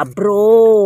bro.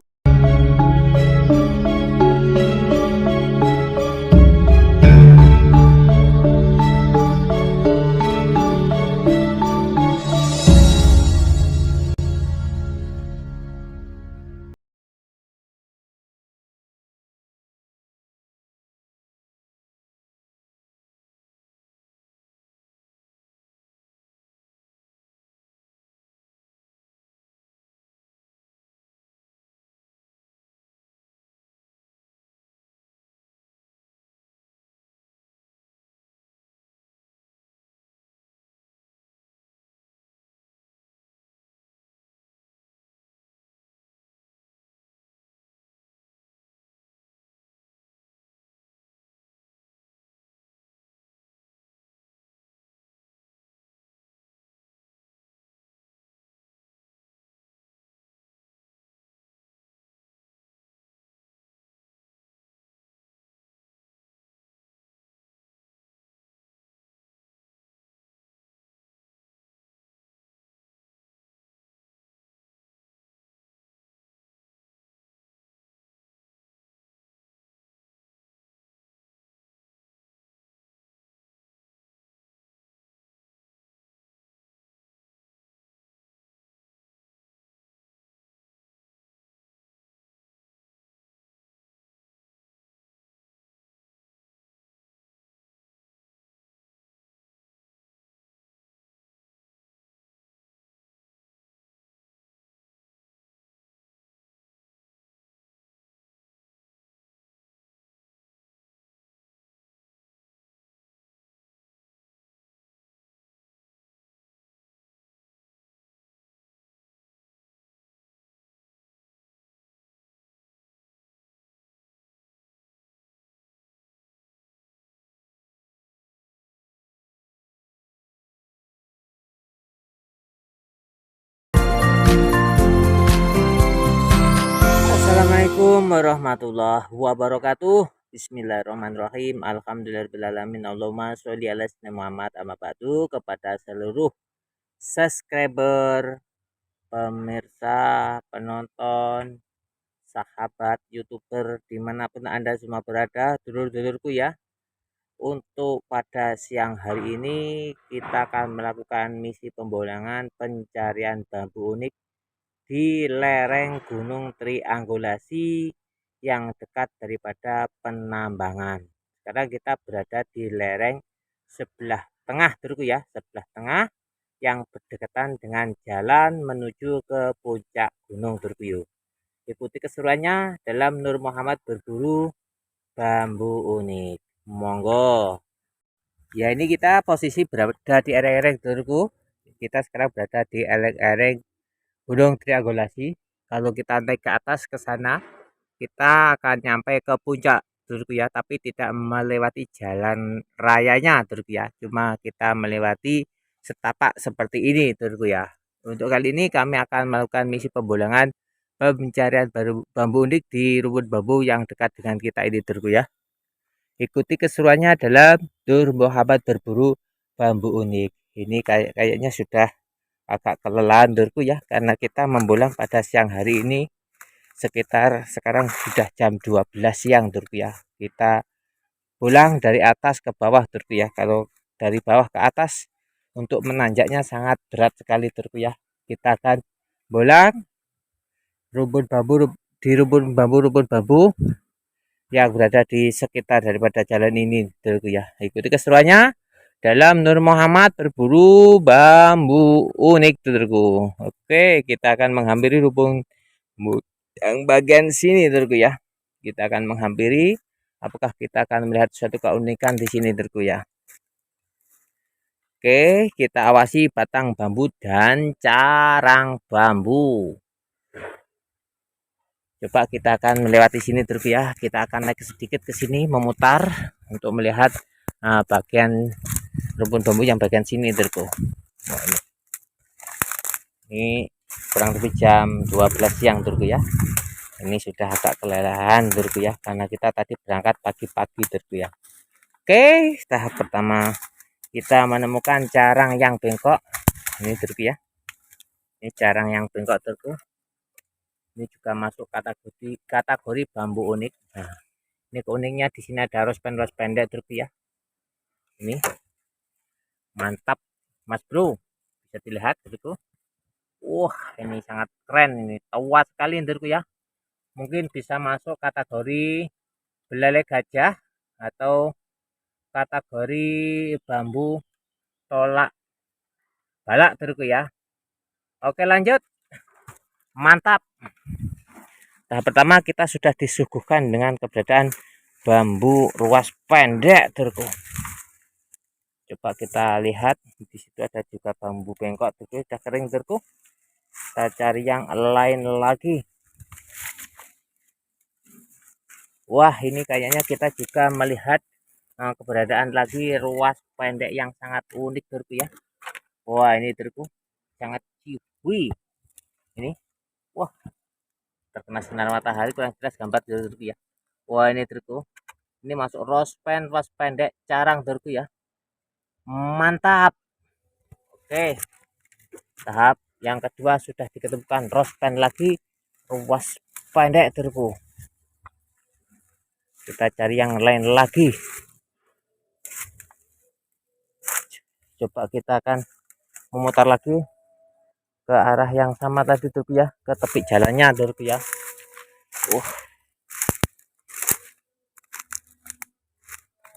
Assalamualaikum warahmatullahi wabarakatuh. Bismillahirrahmanirrahim. Alhamdulillahirrahmanirrahim. Allahumma sholli ala sayyidina Muhammad amma ba'du. Kepada seluruh subscriber, pemirsa, penonton, sahabat youtuber dimanapun anda semua berada, dulur-dulurku ya. Untuk pada siang hari ini kita akan melakukan misi pembolangan pencarian bambu unik di lereng Gunung Triangulasi yang dekat daripada penambangan. Sekarang kita berada di lereng sebelah tengah dulu ya, sebelah tengah yang berdekatan dengan jalan menuju ke puncak Gunung Durkuyu. Ikuti keseruannya dalam Nur Muhammad berburu bambu unik. Monggo. Ya, ini kita posisi berada di lereng dulu. Kita sekarang berada di lereng Gunung Triangulasi. Kalau kita naik ke atas ke sana, kita akan nyampe ke puncak dulu ya, tapi tidak melewati jalan rayanya dulu ya. Cuma kita melewati setapak seperti ini dulu ya. Untuk kali ini kami akan melakukan misi pembolangan pencarian bambu unik di rumput bambu yang dekat dengan kita ini dulu ya. Ikuti keseruannya dalam Nur Muhammad berburu bambu unik. Ini kayaknya sudah agak kelelahan durku ya, karena kita membolang pada siang hari ini sekitar sekarang sudah jam 12 siang durku ya. Kita bolang dari atas ke bawah durku ya. Kalau dari bawah ke atas untuk menanjaknya sangat berat sekali durku ya. Kita akan bolang rumput bambu di rumput bambu yang berada di sekitar daripada jalan ini durku ya. Ikuti keseruannya dalam Nur Muhammad berburu bambu unik dulurku. Oke, kita akan menghampiri rumpun yang bagian sini dulurku ya. Kita akan menghampiri, apakah kita akan melihat suatu keunikan di sini dulurku ya. Oke, kita awasi batang bambu dan carang bambu. Coba kita akan melewati sini dulurku ya. Kita akan naik sedikit ke sini memutar untuk melihat bagian rumpun bambu yang bagian sini dulurku. Nah, ini kurang lebih jam 12 siang dulurku ya. Ini sudah agak kelelahan dulurku ya, karena kita tadi berangkat pagi-pagi dulurku ya. Oke, tahap pertama kita menemukan carang yang bengkok. Ini dulurku ya. Ini carang yang bengkok dulurku. Ini juga masuk kategori bambu unik. Nah, ini keuniknya di sini ada rospen pendek terus ya. Ini mantap, Mas Bro. Bisa dilihat begitu. Wah, ini sangat keren ini. Tua sekali terus ya. Mungkin bisa masuk kategori belalai gajah atau kategori bambu tolak balak terus ya. Oke, lanjut. Mantap. Tahap pertama kita sudah disuguhkan dengan keberadaan bambu ruas pendek terku. Coba kita lihat di situ ada juga bambu bengkok terku, sudah kering terku. Kita cari yang lain lagi. Wah, ini kayaknya kita juga melihat keberadaan lagi ruas pendek yang sangat unik terku ya. Wah, ini terku sangat ciwi. Ini wah, terkena sinar matahari kurang jelas gambar terku ya. Wah, ini terku. Ini masuk rospen pendek carang terku ya. Mantap. Oke, tahap yang kedua sudah diketemukan rospen lagi ruas pendek terku. Kita cari yang lain lagi. Coba kita akan memutar lagi ke arah yang sama tadi terku ya, ke tepi jalannya terku ya.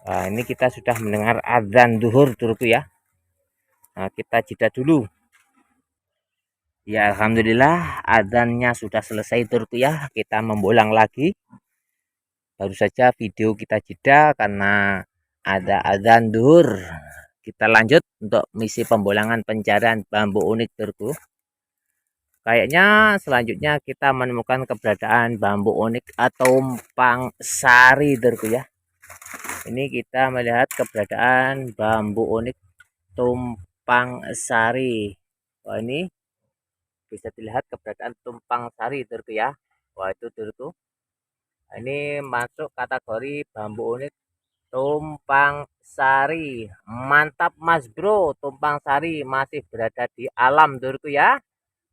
Nah, ini kita sudah mendengar adzan zuhur terku ya. Nah, kita jeda dulu. Ya, alhamdulillah adzannya sudah selesai terku ya. Kita membolang lagi. Baru saja video kita jeda karena ada adzan zuhur. Kita lanjut untuk misi pembolangan pencarian bambu unik terku. Kayaknya selanjutnya kita menemukan keberadaan bambu unik atau tumpang sari terku ya. Ini kita melihat keberadaan bambu unik tumpang sari. Wah, ini bisa dilihat keberadaan tumpang sari terku ya. Wah, itu terku. Ini masuk kategori bambu unik tumpang sari. Mantap Mas Bro, tumpang sari masih berada di alam terku ya.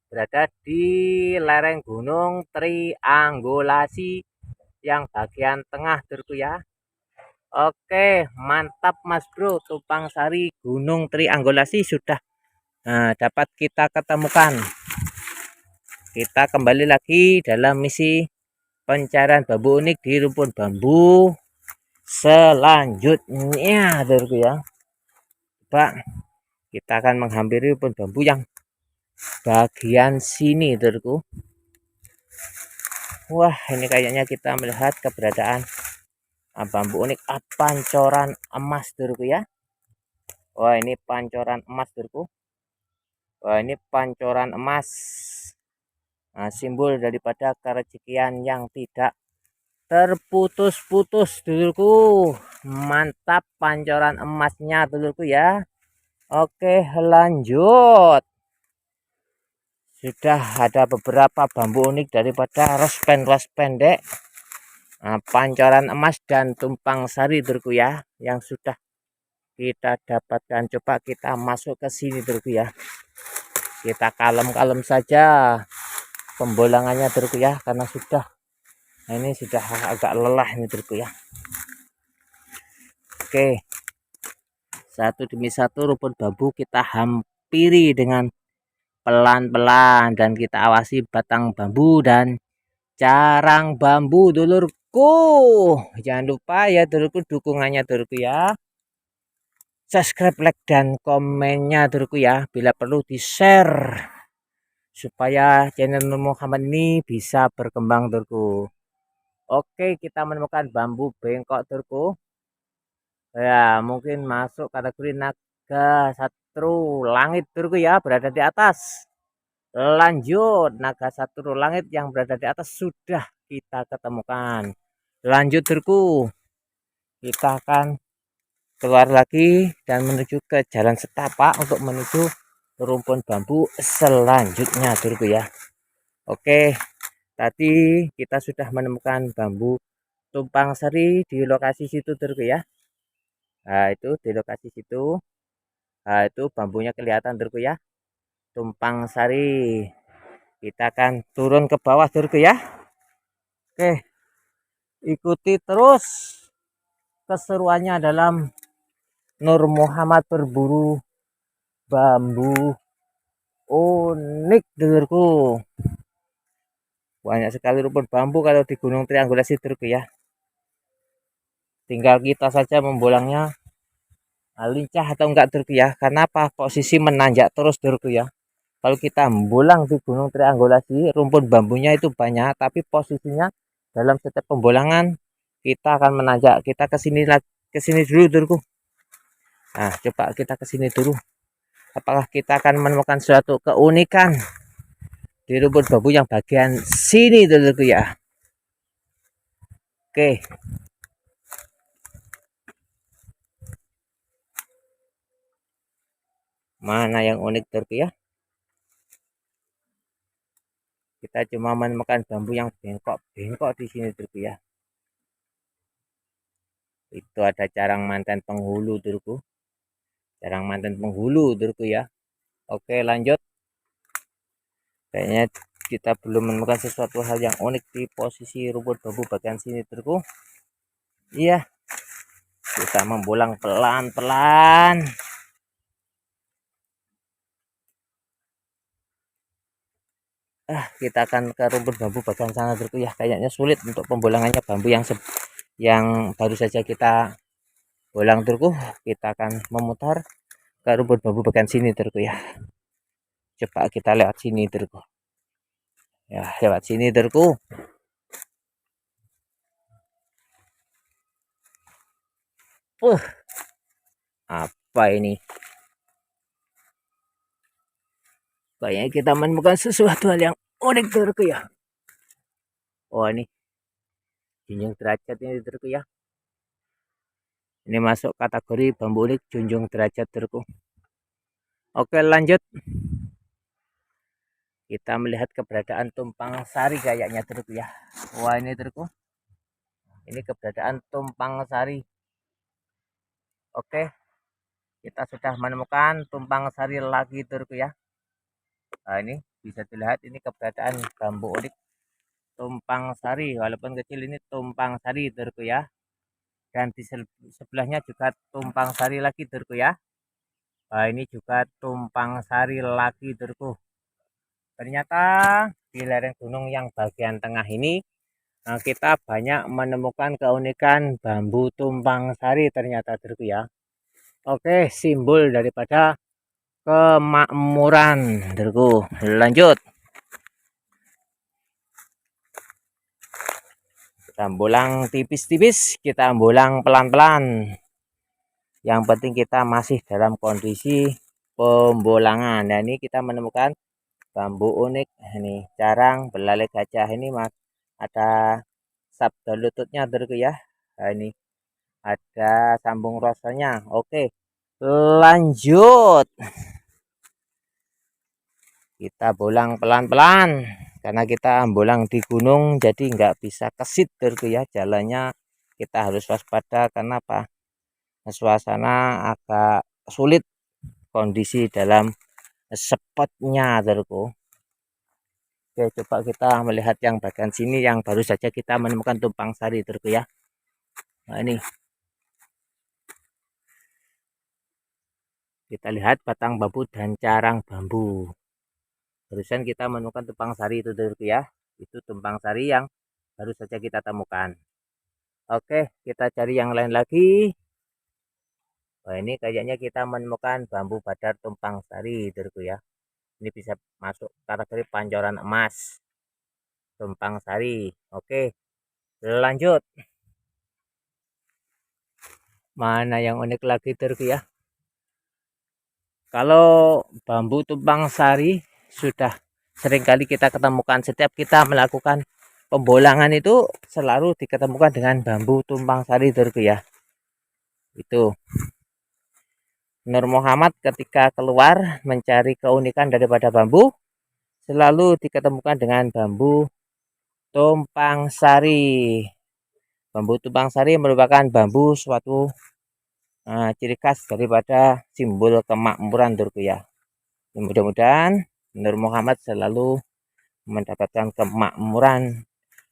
Berada di lereng gunung Triangulasi yang bagian tengah terku ya. Oke, mantap Mas Bro, tumpang sari gunung Triangulasi sudah dapat kita ketemukan. Kita kembali lagi dalam misi pencarian bambu unik di rumpun bambu selanjutnya terku ya. Coba kita akan menghampiri rumpun bambu yang bagian sini terku. Wah, ini kayaknya kita melihat keberadaan bambu unik pancoran emas terku ya. Wah, ini pancoran emas terku. Wah, ini pancoran emas. Nah, simbol daripada kerejekian yang tidak terputus-putus dulurku. Mantap pancoran emasnya dulurku ya. Oke, lanjut. Sudah ada beberapa bambu unik daripada rospen pendek, pancoran emas dan tumpang sari dulurku ya, yang sudah kita dapatkan. Coba kita masuk ke sini dulurku ya. Kita kalem-kalem saja pembolangannya dulurku ya, karena sudah ini sudah agak lelah ini dulurku ya. Oke, satu demi satu rumpun bambu kita hampiri dengan pelan-pelan dan kita awasi batang bambu dan carang bambu dulurku. Jangan lupa ya dulurku dukungannya dulurku ya. Subscribe, like dan komennya dulurku ya. Bila perlu di share supaya channel Nur Muhammad ini bisa berkembang dulurku. Oke, kita menemukan bambu bengkok dulurku. Ya, mungkin masuk kategori naga satru langit dulurku ya, berada di atas. Lanjut, naga satru langit yang berada di atas sudah kita ketemukan. Lanjut dulurku, kita akan keluar lagi dan menuju ke jalan setapak untuk menuju rumpun bambu selanjutnya dulurku ya. Oke, tadi kita sudah menemukan bambu tumpang sari di lokasi situ dulurku ya. Nah, itu di lokasi situ. Nah, itu bambunya kelihatan dulurku ya. Tumpang sari. Kita akan turun ke bawah Durku ya. Oke, ikuti terus keseruannya dalam Nur Muhammad berburu bambu unik Durku. Banyak sekali rumput bambu kalau di Gunung Triangulasi Durku ya. Tinggal kita saja membolangnya lincah atau enggak Durku ya. Karena apa? Posisi menanjak terus Durku ya. Kalau kita membolang di Gunung Triangulasi, rumput bambunya itu banyak, tapi posisinya dalam setiap pembolangan kita akan menanjak. Kita ke sini dulu Durku. Nah, coba kita ke sini dulu. Apakah kita akan menemukan suatu keunikan di rumput bambu yang bagian sini Durku ya. Oke. Mana yang unik Durku ya? Kita cuma menemukan bambu yang bengkok-bengkok di sini Durku ya. Itu ada carang mantan penghulu Durku. Carang mantan penghulu Durku ya. Oke, lanjut. Kayaknya kita belum menemukan sesuatu hal yang unik di posisi rumput bambu bagian sini Durku. Iya. Kita membolang pelan-pelan. Kita akan ke rumput bambu bagian sana Durku ya. Kayaknya sulit untuk pembolangannya bambu yang baru saja kita bolang Durku. Kita akan memutar ke rumput bambu bagian sini Durku ya. Coba kita lewat sini Durku. Ya, lewat sini Durku. Apa ini? Kayaknya kita menemukan sesuatu hal yang unik Durku ya. Oh, ini junjung derajat ini Durku ya. Ini masuk kategori bambu unik junjung derajat Durku. Oke, lanjut. Kita melihat keberadaan tumpang sari kayaknya Durku ya. Wah, ini Durku. Ini keberadaan tumpang sari. Oke. Kita sudah menemukan tumpang sari lagi Durku ya. Nah, ini bisa dilihat ini keberadaan bambu unik tumpang sari. Walaupun kecil ini tumpang sari Durku ya. Dan di sebelahnya juga tumpang sari lagi Durku ya. Nah, ini juga tumpang sari lagi Durku. Ternyata di lereng gunung yang bagian tengah ini kita banyak menemukan keunikan bambu tumpang sari ternyata Durku ya. Oke, simbol daripada kemakmuran Durku. Lanjut. Kita bolang tipis-tipis, kita bolang pelan-pelan. Yang penting kita masih dalam kondisi pembolangan. Nah, ini kita menemukan bambu unik. Ini carang belalai gajah ini ada sabda lututnya Durku ya. Nah, ini ada sambung rasanya. Oke, lanjut. Kita bolang pelan-pelan. Karena kita bolang di gunung, jadi nggak bisa kesit Durku ya. Jalannya kita harus waspada karena apa? Suasana agak sulit kondisi dalam spotnya Durku. Oke, coba kita melihat yang bagian sini yang baru saja kita menemukan tumpang sari Durku ya. Nah, ini kita lihat batang bambu dan carang bambu. Barusan kita menemukan tumpang sari itu Durku ya. Itu tumpang sari yang baru saja kita temukan. Oke, kita cari yang lain lagi. Wah, ini kayaknya kita menemukan bambu badar tumpang sari Durku ya. Ini bisa masuk kategori pancoran emas tumpang sari. Oke, lanjut. Mana yang unik lagi Durku ya? Kalau bambu tumpang sari sudah seringkali kita ketemukan setiap kita melakukan pembolangan itu selalu diketemukan dengan bambu tumpang sari Durku ya. Itu Nur Muhammad ketika keluar mencari keunikan daripada bambu selalu diketemukan dengan bambu tumpang sari. Bambu tumpang sari merupakan bambu suatu ciri khas daripada simbol kemakmuran Durku ya. Mudah-mudahan Nur Muhammad selalu mendapatkan kemakmuran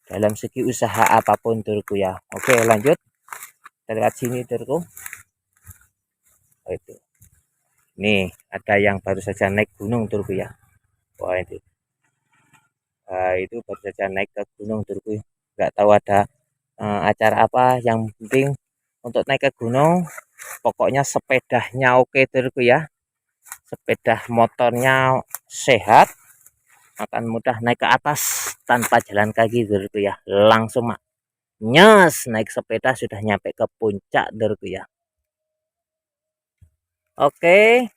dalam segi usaha apapun turku ya. Oke, lanjut kita lihat sini turku. Itu nih ada yang baru saja naik gunung turku ya. Wah itu itu baru saja naik ke gunung turku, nggak tahu ada acara apa. Yang penting untuk naik ke gunung pokoknya sepedanya oke turku ya, sepeda motornya sehat, akan mudah naik ke atas tanpa jalan kaki turku ya. Langsung nyes naik sepeda sudah nyampe ke puncak turku ya. Oke,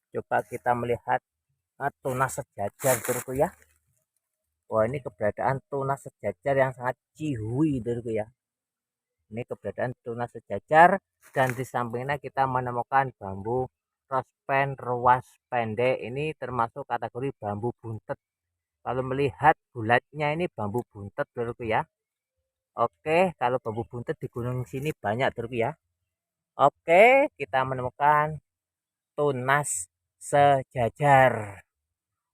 coba kita melihat tunas sejajar turku ya. Wah ini keberadaan tunas sejajar yang sangat cihui turku ya. Ini keberadaan tunas sejajar, dan di sampingnya kita menemukan bambu rospen ruas pendek. Ini termasuk kategori bambu buntet. Kalau melihat bulatnya ini bambu buntet turku ya. Oke, kalau bambu buntet di gunung sini banyak turku ya. Oke, kita menemukan tunas sejajar.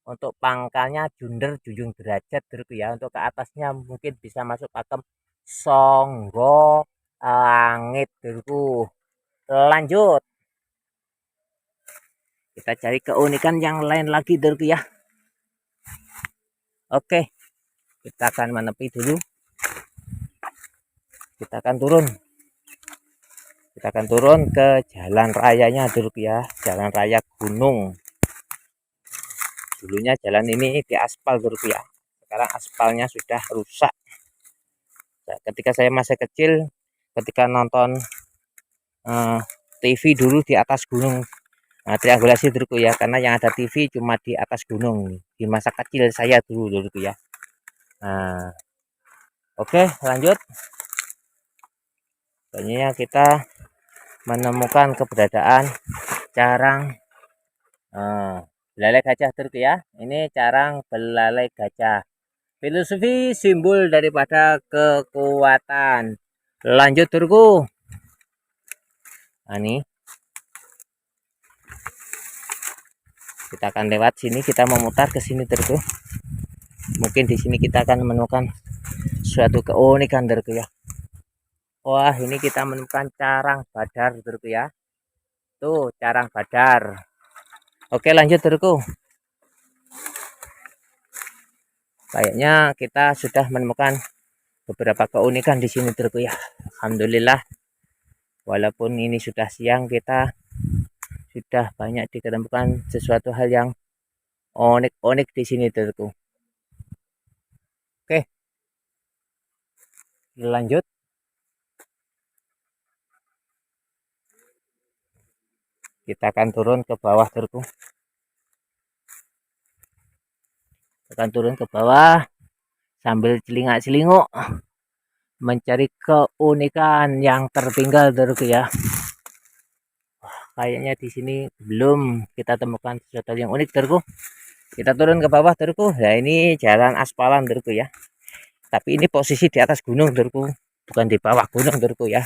Untuk pangkalnya junder junjung derajat turku ya. Untuk ke atasnya mungkin bisa masuk pakem songgo langit turku. Lanjut kita cari keunikan yang lain lagi turku ya. Oke, kita akan menepi dulu, kita akan turun ke jalan rayanya turku ya, jalan raya gunung. Dulunya jalan ini diaspal turku ya, sekarang aspalnya sudah rusak. Nah, ketika saya masih kecil, ketika nonton TV dulu di atas gunung, nah, triangulasi turku ya, karena yang ada TV cuma di atas gunung di masa kecil saya dulu turku ya. Nah, oke lanjut. Selanjutnya kita menemukan keberadaan carang belalai gajah turku ya. Ini carang belalai gajah, filosofi simbol daripada kekuatan. Lanjut turku. Nah, ini kita akan lewat sini, kita memutar ke sini turku. Mungkin di sini kita akan menemukan suatu keunikan turku ya. Wah ini kita menemukan carang badar turku ya. Tuh carang badar. Oke lanjut turku. Kayaknya kita sudah menemukan beberapa keunikan di sini turku ya. Alhamdulillah, walaupun ini sudah siang, kita sudah banyak diketemukan sesuatu hal yang unik-unik di sini turku. Oke, lanjut. Kita akan turun ke bawah turku. Kita akan turun ke bawah sambil celingak-celinguk mencari keunikan yang tertinggal turku ya. Kayaknya di sini belum kita temukan sesuatu yang unik turku. Kita turun ke bawah turku. Nah ini jalan aspalan turku ya, tapi ini posisi di atas gunung turku, bukan di bawah gunung turku ya.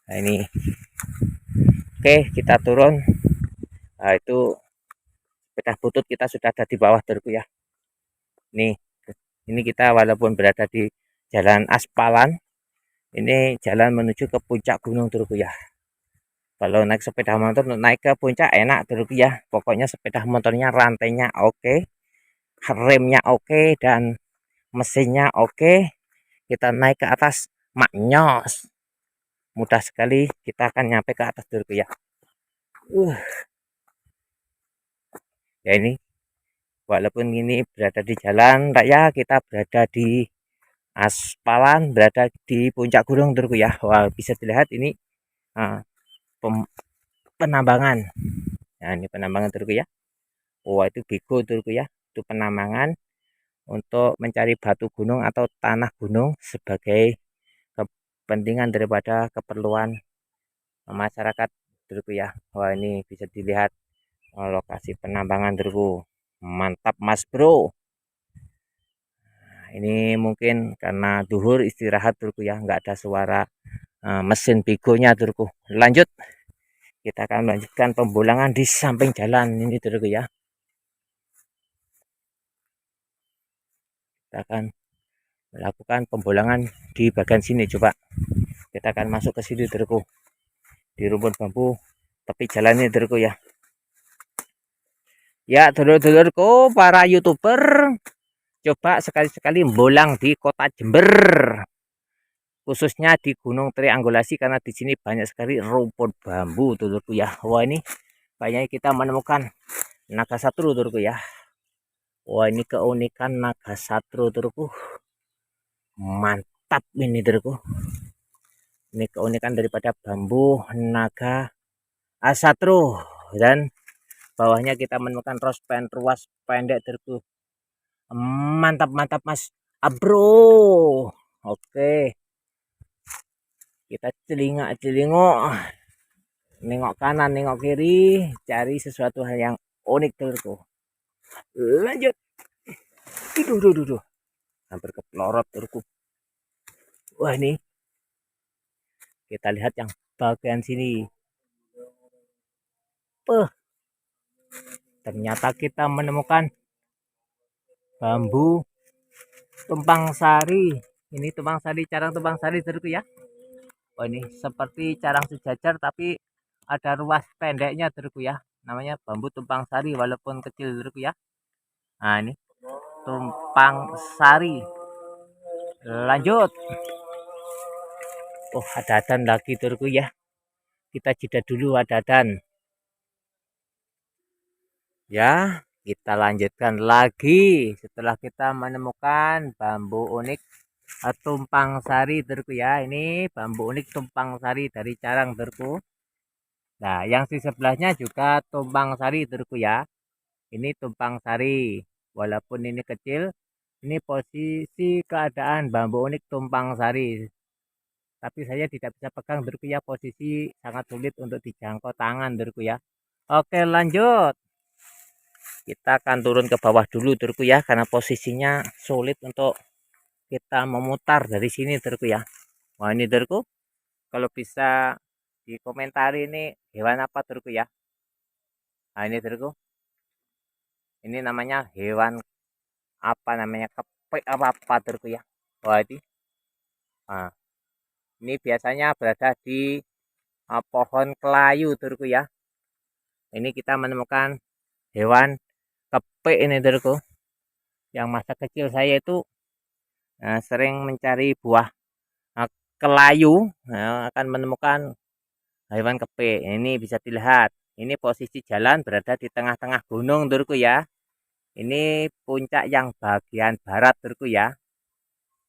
Nah ini oke, kita turun. Nah itu sepeda butut kita sudah ada di bawah turku ya. Nih ini kita walaupun berada di jalan aspalan, ini jalan menuju ke puncak gunung turku ya. Kalau naik sepeda motor naik ke puncak enak turku ya. Pokoknya sepeda motornya rantainya oke, remnya oke, dan mesinnya oke. Kita naik ke atas maknyos, mudah sekali kita akan nyampe ke atas turku ya. Ya ini walaupun ini berada di jalan raya, kita berada di aspalan, berada di puncak gunung turku ya. Wah bisa dilihat ini uh, penambangan. Nah ini penambangan turku ya. Wah itu bego turku ya, itu penambangan untuk mencari batu gunung atau tanah gunung sebagai kepentingan daripada keperluan masyarakat turku ya. Wah ini bisa dilihat lokasi penambangan turku, mantap mas bro. Nah, ini mungkin karena duhur istirahat turku ya, nggak ada suara mesin begonya turku. Lanjut, kita akan melanjutkan pembulangan di samping jalan ini turku ya. Kita akan melakukan pembolangan di bagian sini. Coba kita akan masuk ke sini terku, di rumpun bambu tepi jalan ini terku ya. Ya dulur-dulurku para youtuber, coba sekali-sekali bolang di kota Jember, khususnya di Gunung Triangulasi, karena di sini banyak sekali rumpun bambu dulurku ya. Wah ini kayaknya kita menemukan naga satru dulurku ya. Wah ini keunikan naga satru dulurku, mantap ini dulurku. Ini keunikan daripada bambu naga satru, dan bawahnya kita menemukan rospen ruas pendek dulurku. Mantap mantap mas bro. Oke, kita celingak-celingok, nengok kanan nengok kiri, cari sesuatu hal yang unik dulurku. Lanjut. Duh. Hampir keplorot dulurku. Wah ini kita lihat yang bagian sini. Ternyata kita menemukan bambu tumpang sari. Ini tumpang sari, carang tumpang sari dulurku ya. Oh ini seperti carang sejajar tapi ada ruas pendeknya dulurku ya. Namanya bambu tumpang sari walaupun kecil dulurku ya. Nah ini tumpang sari. Lanjut. Oh ada adan lagi dulurku ya. Kita jeda dulu adan. Ya, kita lanjutkan lagi setelah kita menemukan bambu unik tumpang sari dulurku ya. Ini bambu unik tumpang sari dari carang dulurku. Nah, yang di sebelahnya juga tumpang sari dulurku ya. Ini tumpang sari. Walaupun ini kecil, ini posisi keadaan bambu unik tumpang sari. Tapi saya tidak bisa pegang dulurku ya, posisi sangat sulit untuk dijangkau tangan dulurku ya. Oke, lanjut. Kita akan turun ke bawah dulu dulurku ya, karena posisinya sulit untuk kita memutar dari sini dulurku ya. Wah ini dulurku, kalau bisa dikomentari ini hewan apa dulurku ya. Nah ini dulurku, ini namanya hewan apa namanya, kepik apa dulurku ya. Wah ini, nah, ini biasanya berada di pohon kelayu dulurku ya. Ini kita menemukan hewan kepik ini dulurku. Yang masa kecil saya itu sering mencari buah kelayu, akan menemukan hewan kepik. Ini bisa dilihat, ini posisi jalan berada di tengah-tengah gunung dulurku ya. Ini puncak yang bagian barat dulurku ya.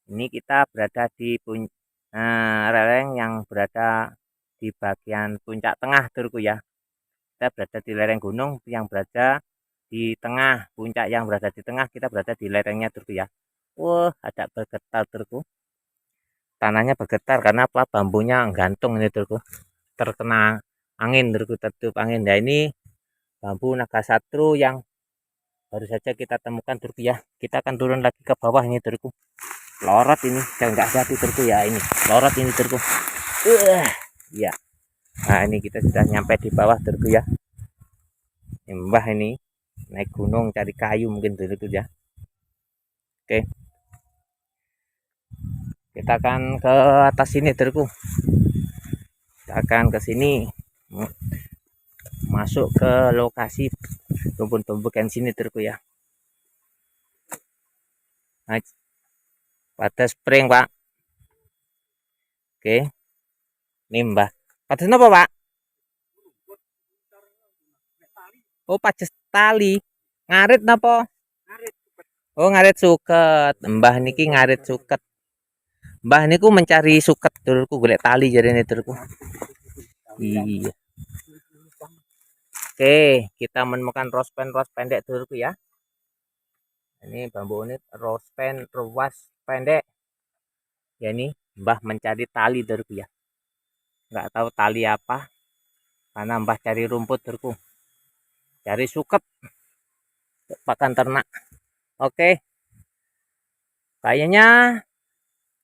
Ini kita berada di lereng yang berada di bagian puncak tengah dulurku ya. Kita berada di lereng gunung yang berada di tengah, puncak yang berada di tengah, kita berada di lerengnya dulurku ya. Wah ada bergetar dulurku, tanahnya bergetar karena apa, bambunya gantung ini dulurku, terkena angin dulurku, tertiup angin. Nah ini bambu naga satru yang baru saja kita temukan dulurku ya. Kita akan turun lagi ke bawah ini dulurku. Lorot ini, jangan nggak hati dulurku ya, ini lorot ini dulurku. Ya. Nah ini kita sudah nyampe di bawah dulurku ya. Mbah ini naik gunung cari kayu mungkin dulurku ya. Oke, kita akan ke atas sini dulurku. Kita akan ke sini, masuk ke lokasi rumpun tumbukan sini dulurku ya. Nah, pada spring pak. Oke, ini mbah pada apa pak? Oh paces tali, ngarit napa? Oh ngarit suket, mbah niki ngarit suket. Mbah niku mencari suket dulurku, golek tali jarene dulurku. Iya. Oke, kita menemukan rospen pendek dulurku ya. Ini bambu unit rospen ruas pendek. Ya ini mbah mencari tali dulurku ya. Nggak tahu tali apa, karena mbah cari rumput dulurku. Cari suket pakan ternak. Oke. Kayaknya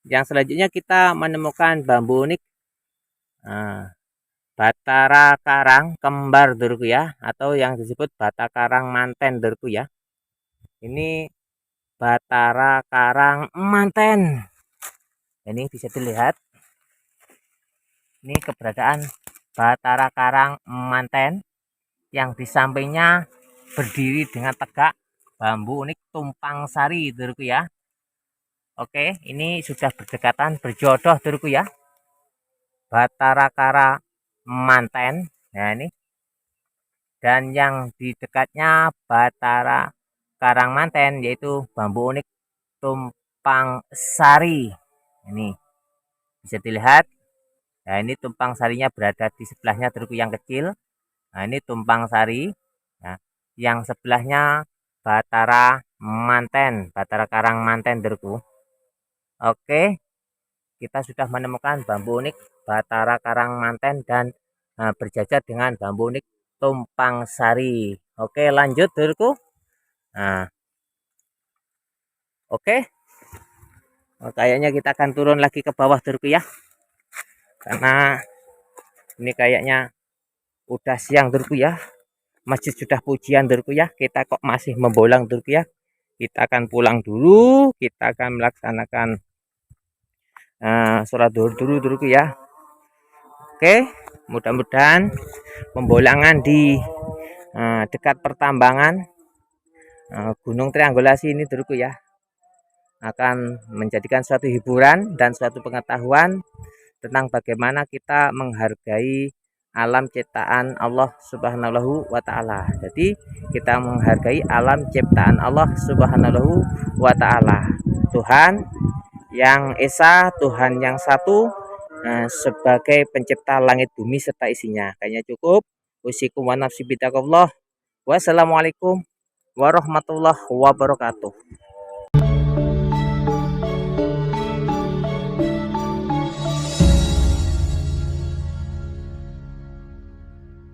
yang selanjutnya kita menemukan bambu unik Batara karang kembar dulurku ya, atau yang disebut bata karang manten dulurku ya. Ini Batara Karang Manten. Ini bisa dilihat, ini keberadaan Batara Karang Manten yang di sampingnya berdiri dengan tegak bambu unik tumpang sari, dulurku ya. Oke, ini sudah berdekatan berjodoh, dulurku ya. Batara Karang Manten. Nah, ini. Dan yang di dekatnya Batara Karang Manten yaitu bambu unik tumpang sari. Ini bisa dilihat. Nah, ini tumpang sarinya berada di sebelahnya, dulurku yang kecil. Nah, ini tumpang sari. Nah, yang sebelahnya Batara Manten, Batara Karang Manten, dulurku. Oke, kita sudah menemukan bambu unik Batara Karang Manten dan berjajar dengan bambu unik tumpang sari. Oke, lanjut, dulurku. Nah, oke. Kayaknya kita akan turun lagi ke bawah, dulurku ya. Karena ini kayaknya udah siang, dulurku ya. Masjid sudah pujian, dulurku ya. Kita kok masih membolang, dulurku ya. Kita akan pulang dulu. Kita akan melaksanakan sholat duhur dulu, dulurku ya. Oke, mudah-mudahan pembolangan di dekat pertambangan Gunung Triangulasi ini, dulurku ya, akan menjadikan suatu hiburan dan suatu pengetahuan tentang bagaimana kita menghargai alam ciptaan Allah Subhanahu wa Ta'ala. Jadi kita menghargai alam ciptaan Allah Subhanahu wa Ta'ala, Tuhan yang esa, Tuhan yang satu, sebagai pencipta langit bumi serta isinya. Kayaknya cukup. Usikum wa nafsi bitaqullah. Wassalamualaikum warahmatullahi wabarakatuh.